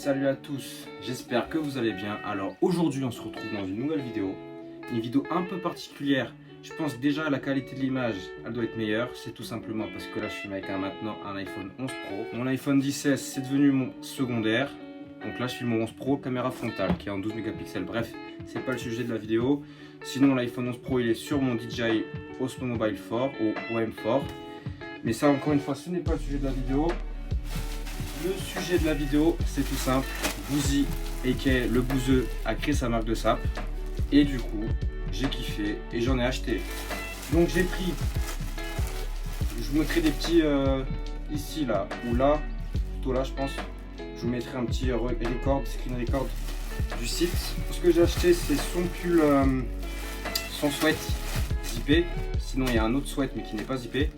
Salut à tous, j'espère que vous allez bien. Alors aujourd'hui on se retrouve dans une nouvelle vidéo. Une vidéo un peu particulière. Je pense déjà la qualité de l'image, elle doit être meilleure. C'est tout simplement parce que là je filme avec maintenant un iPhone 11 Pro. Mon iPhone 16 c'est devenu mon secondaire. Donc là je filme mon 11 Pro caméra frontale qui est en 12 mégapixels. Bref, c'est pas le sujet de la vidéo. Sinon l'iPhone 11 Pro il est sur mon DJI Osmo Mobile 4 ou OM4. Mais ça encore une fois ce n'est pas le sujet de la vidéo. Le sujet de la vidéo, c'est tout simple. Bouzy, aka le bouseux, a créé sa marque de sap. Et du coup, j'ai kiffé et j'en ai acheté. Donc j'ai pris, je vous mettrai des petits ici, là, ou là, plutôt là je pense. Je vous mettrai un petit screen record du site. Ce que j'ai acheté, c'est son pull, son sweat zippé. Sinon il y a un autre sweat mais qui n'est pas zippé.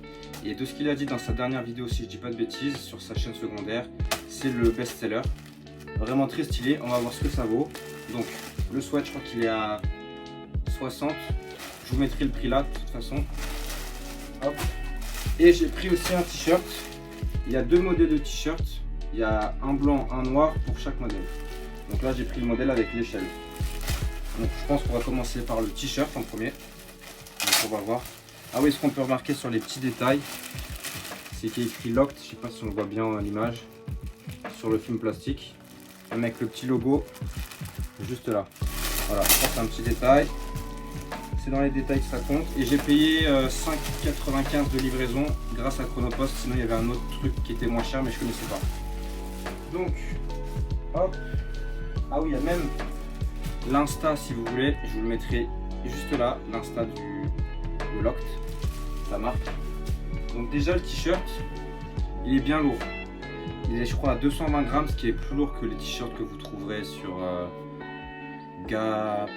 Et de ce qu'il a dit dans sa dernière vidéo, si je dis pas de bêtises, sur sa chaîne secondaire, c'est le best-seller. Vraiment très stylé, on va voir ce que ça vaut. Donc le sweat, je crois qu'il est à 60. Je vous mettrai le prix là, de toute façon. Hop. Et j'ai pris aussi un t-shirt. Il y a deux modèles de t-shirt. Il y a un blanc, un noir pour chaque modèle. Donc là, j'ai pris le modèle avec l'échelle. Donc je pense qu'on va commencer par le t-shirt en premier. Donc on va voir. Ah oui, ce qu'on peut remarquer sur les petits détails, c'est qu'il y a écrit Locked, je sais pas si on le voit bien à l'image, sur le film plastique, avec le petit logo juste là. Voilà, ça c'est un petit détail, c'est dans les détails que ça compte. Et j'ai payé 5,95 de livraison grâce à Chronopost, sinon il y avait un autre truc qui était moins cher mais je connaissais pas. Donc, hop, ah oui, il y a même l'Insta si vous voulez, je vous le mettrai juste là, l'Insta de Locked. Ça marque. Donc déjà le t-shirt il est bien lourd, il est je crois à 220 grammes, ce qui est plus lourd que les t-shirts que vous trouverez sur Gap,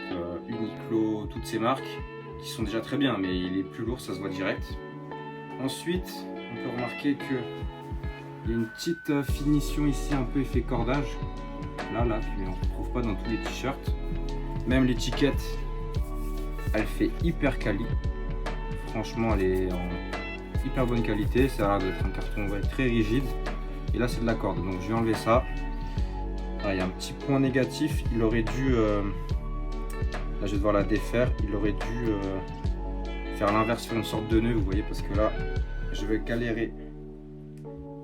Uniqlo, toutes ces marques qui sont déjà très bien, mais il est plus lourd, ça se voit direct. Ensuite on peut remarquer que il y a une petite finition ici, un peu effet cordage là mais on ne trouve pas dans tous les t-shirts. Même l'étiquette elle fait hyper quali. Franchement, elle est en hyper bonne qualité. Ça a l'air d'être un carton très rigide. Et là, c'est de la corde. Donc, je vais enlever ça. Ah, il y a un petit point négatif. Il aurait dû. Là, je vais devoir la défaire. Il aurait dû faire l'inverse, faire une sorte de nœud. Vous voyez, parce que là, je vais galérer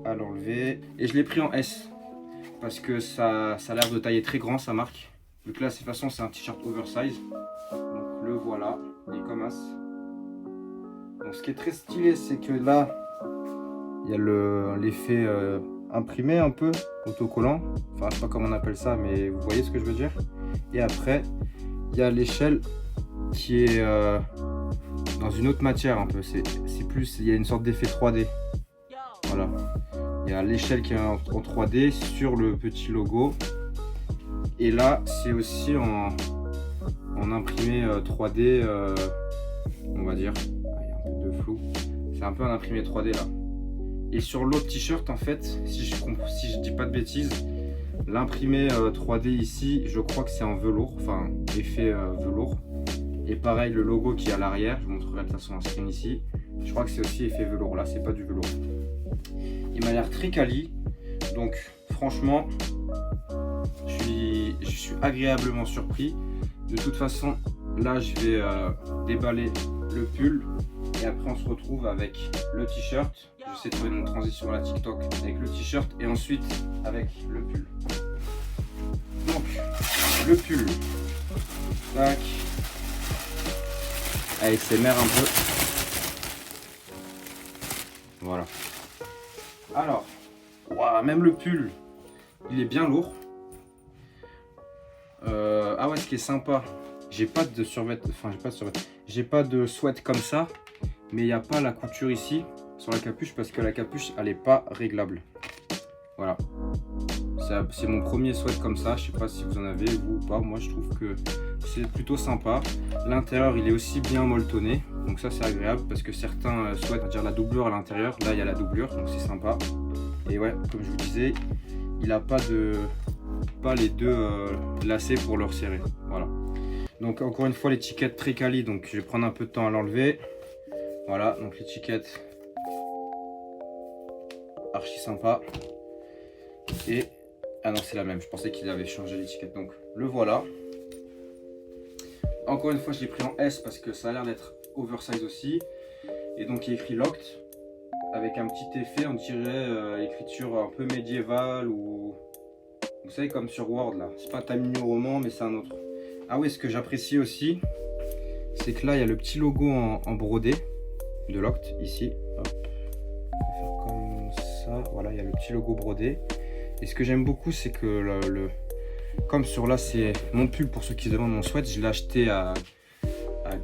à l'enlever. Et je l'ai pris en S. Parce que ça a l'air de tailler très grand, sa marque. Donc là, de toute façon, c'est un t-shirt oversize. Donc, le voilà. Il est comme as. Donc ce qui est très stylé, c'est que là il y a l'effet imprimé un peu, autocollant, enfin je sais pas comment on appelle ça, mais vous voyez ce que je veux dire. Et après il y a l'échelle qui est dans une autre matière un peu, c'est plus, il y a une sorte d'effet 3D. Voilà, il y a l'échelle qui est en 3D sur le petit logo. Et là c'est aussi en imprimé 3D, on va dire. C'est un peu un imprimé 3D là. Et sur l'autre t-shirt en fait, si je dis pas de bêtises, l'imprimé 3D ici, je crois que c'est en velours, enfin effet velours. Et pareil le logo qui est à l'arrière, je vous montrerai de toute façon un screen ici, je crois que c'est aussi effet velours, là c'est pas du velours. Il m'a l'air très quali, donc franchement je suis agréablement surpris. De toute façon là je vais déballer le pull. Et après on se retrouve avec le t-shirt. J'essaie de trouver une transition à la TikTok avec le t-shirt et ensuite avec le pull. Donc le pull. Tac. ASMR un peu. Voilà. Alors, wow, même le pull, il est bien lourd. Ah ouais, ce qui est sympa, j'ai pas de survêt, enfin j'ai pas de sweat comme ça. Mais il n'y a pas la couture ici sur la capuche parce que la capuche elle n'est pas réglable. Voilà, c'est mon premier sweat comme ça. Je sais pas si vous en avez vous ou pas. Moi je trouve que c'est plutôt sympa. L'intérieur il est aussi bien molletonné, donc ça c'est agréable parce que certains souhaitent dire la doublure à l'intérieur. Là il y a la doublure, donc c'est sympa. Et ouais, comme je vous disais, il n'a pas les deux lacets pour le resserrer. Voilà, donc encore une fois l'étiquette très quali, donc je vais prendre un peu de temps à l'enlever. Voilà, donc l'étiquette archi sympa. Et Ah non, c'est la même, je pensais qu'il avait changé l'étiquette. Donc le voilà. Encore une fois, je l'ai pris en S parce que ça a l'air d'être oversize aussi. Et donc il y a écrit Locked avec un petit effet, on dirait écriture un peu médiévale ou vous savez comme sur Word là. C'est pas Tamino Roman mais c'est un autre. Ah oui, ce que j'apprécie aussi, c'est que là il y a le petit logo en brodé de Locked ici. Hop. On va faire comme ça. Voilà, il y a le petit logo brodé. Et ce que j'aime beaucoup, c'est que comme sur là c'est mon pull pour ceux qui se demandent mon sweat, je l'ai acheté à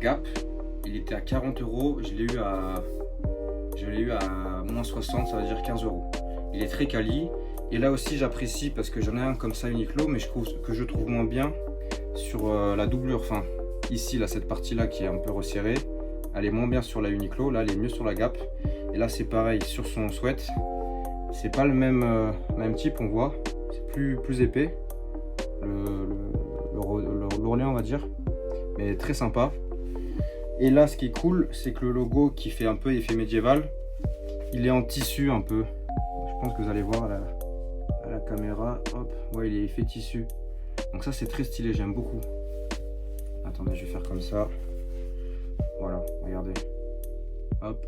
Gap. Il était à 40 €, je l'ai eu à moins 60, ça veut dire 15 €. Il est très quali. Et là aussi j'apprécie parce que j'en ai un comme ça Uniqlo, mais je trouve moins bien sur la doublure. Enfin, ici là, cette partie là qui est un peu resserrée, elle est moins bien sur la Uniqlo. Là, elle est mieux sur la Gap. Et là, c'est pareil sur son sweat. C'est pas le même type, on voit. C'est plus épais. L'Orléans, on va dire. Mais très sympa. Et là, ce qui est cool, c'est que le logo qui fait un peu effet médiéval, il est en tissu un peu. Je pense que vous allez voir à la caméra. Hop, ouais, il est effet tissu. Donc ça, c'est très stylé, j'aime beaucoup. Attendez, je vais faire comme ça. Voilà, regardez. Hop,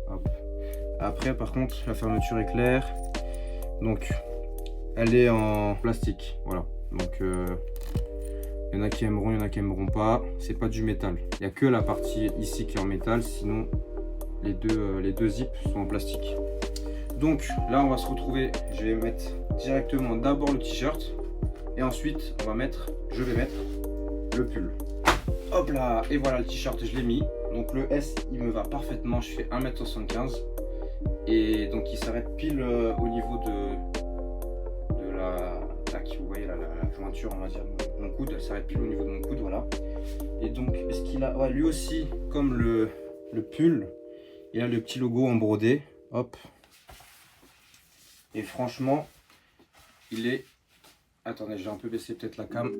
hop. Après, par contre, la fermeture est claire. Donc, elle est en plastique. Voilà. Donc, il y en a qui aimeront, il y en a qui aimeront pas. C'est pas du métal. Il n'y a que la partie ici qui est en métal. Sinon, les deux zips sont en plastique. Donc, là, on va se retrouver. Je vais mettre directement d'abord le t-shirt. Et ensuite, je vais mettre le pull. Hop là. Et voilà, le t-shirt, je l'ai mis. Donc, le S, il me va parfaitement. Je fais 1m75. Et donc, il s'arrête pile au niveau de la... Tac, vous voyez là, la jointure, on va dire, mon coude, elle s'arrête pile au niveau de mon coude, voilà. Et donc, est-ce qu'il a... Ouais, lui aussi, comme le pull, il a le petit logo en brodé. Hop. Et franchement, il est... Attendez, je vais un peu baisser peut-être la cam.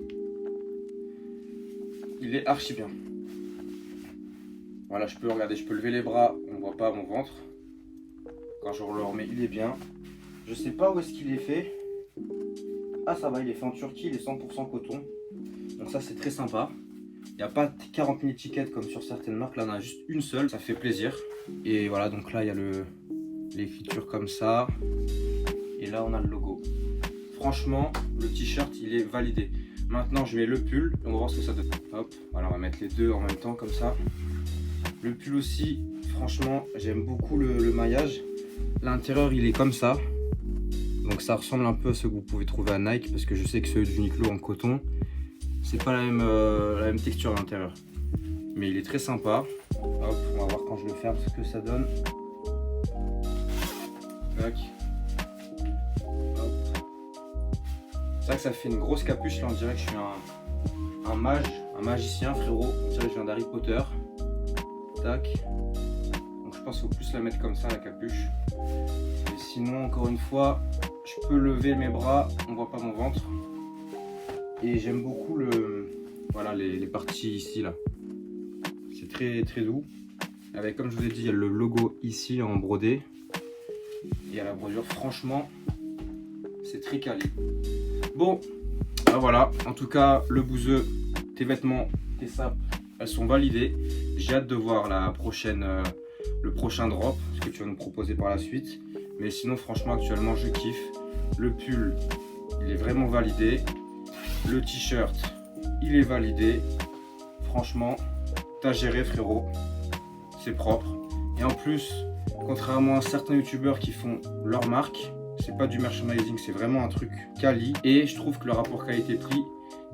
Il est archi bien. Voilà, je peux lever les bras, on ne voit pas mon ventre. Quand je le remets, il est bien. Je sais pas où est-ce qu'il est fait. Ah, ça va, il est fait en Turquie, il est 100% coton. Donc ça, c'est très sympa. Il n'y a pas 40 000 étiquettes comme sur certaines marques. Là, on a juste une seule, ça fait plaisir. Et voilà, donc là, il y a l'écriture comme ça. Et là, on a le logo. Franchement, le t-shirt, il est validé. Maintenant, je mets le pull et on va voir ce que ça donne. Hop, voilà, on va mettre les deux en même temps, comme ça. Le pull aussi, franchement, j'aime beaucoup le maillage. L'intérieur, il est comme ça. Donc ça ressemble un peu à ce que vous pouvez trouver à Nike, parce que je sais que ceux d'Uniqlo en coton, c'est pas la même texture à l'intérieur. Mais il est très sympa. Hop, on va voir quand je le ferme ce que ça donne. Tac. C'est vrai que ça fait une grosse capuche, là on dirait que je suis un magicien, frérot. On dirait que je viens d'Harry Potter. Tac. Donc je pense qu'il faut plus la mettre comme ça, la capuche. Et sinon, encore une fois, je peux lever mes bras, on voit pas mon ventre. Et j'aime beaucoup voilà, les parties ici, là. C'est très très doux. Avec, comme je vous ai dit, il y a le logo ici en brodé. Et à la brodure, franchement, c'est très quali. Bon, ben voilà, en tout cas, le bouseux, tes vêtements, tes sapes, elles sont validées. J'ai hâte de voir le prochain drop, ce que tu vas nous proposer par la suite. Mais sinon, franchement, actuellement, je kiffe. Le pull, il est vraiment validé. Le t-shirt, il est validé. Franchement, t'as géré, frérot. C'est propre. Et en plus, contrairement à certains youtubeurs qui font leur marque, c'est pas du merchandising, c'est vraiment un truc quali. Et je trouve que le rapport qualité-prix,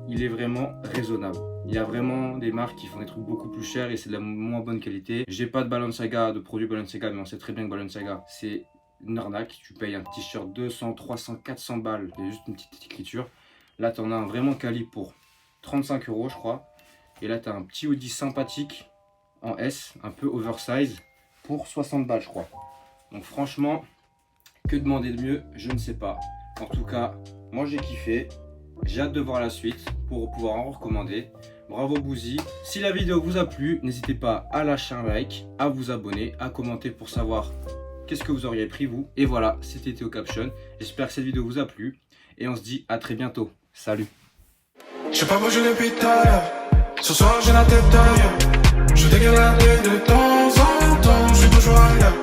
il est vraiment raisonnable. Il y a vraiment des marques qui font des trucs beaucoup plus chers et c'est de la moins bonne qualité. J'ai pas de Balenciaga, de produits Balenciaga, mais on sait très bien que Balenciaga, c'est une arnaque. Tu payes un t-shirt 200, 300, 400 balles, il y a juste une petite écriture. Là, tu en as un vraiment quali pour 35 €, je crois. Et là, tu as un petit hoodie sympathique en S, un peu oversize, pour 60 balles, je crois. Donc franchement, que demander de mieux, je ne sais pas. En tout cas, moi j'ai kiffé. J'ai hâte de voir la suite pour pouvoir en recommander. Bravo Bouzy. Si la vidéo vous a plu, n'hésitez pas à lâcher un like, à vous abonner, à commenter pour savoir qu'est-ce que vous auriez pris vous? Et voilà, c'était Théo Caption. J'espère que cette vidéo vous a plu et on se dit à très bientôt. Salut. Je sais pas bouger depuis tout à l'heure. Ce soir j'ai la tête ailleurs. Je dégaine la tête de temps en temps. Je suis toujours ailleurs.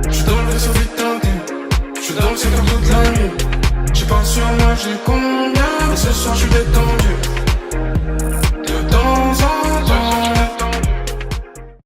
Je suis dans le vaisseau vite tendu. Je suis dans le secteur toute la nuit. J'ai pas sur moi, j'ai combien. Mais ce soir je suis détendu.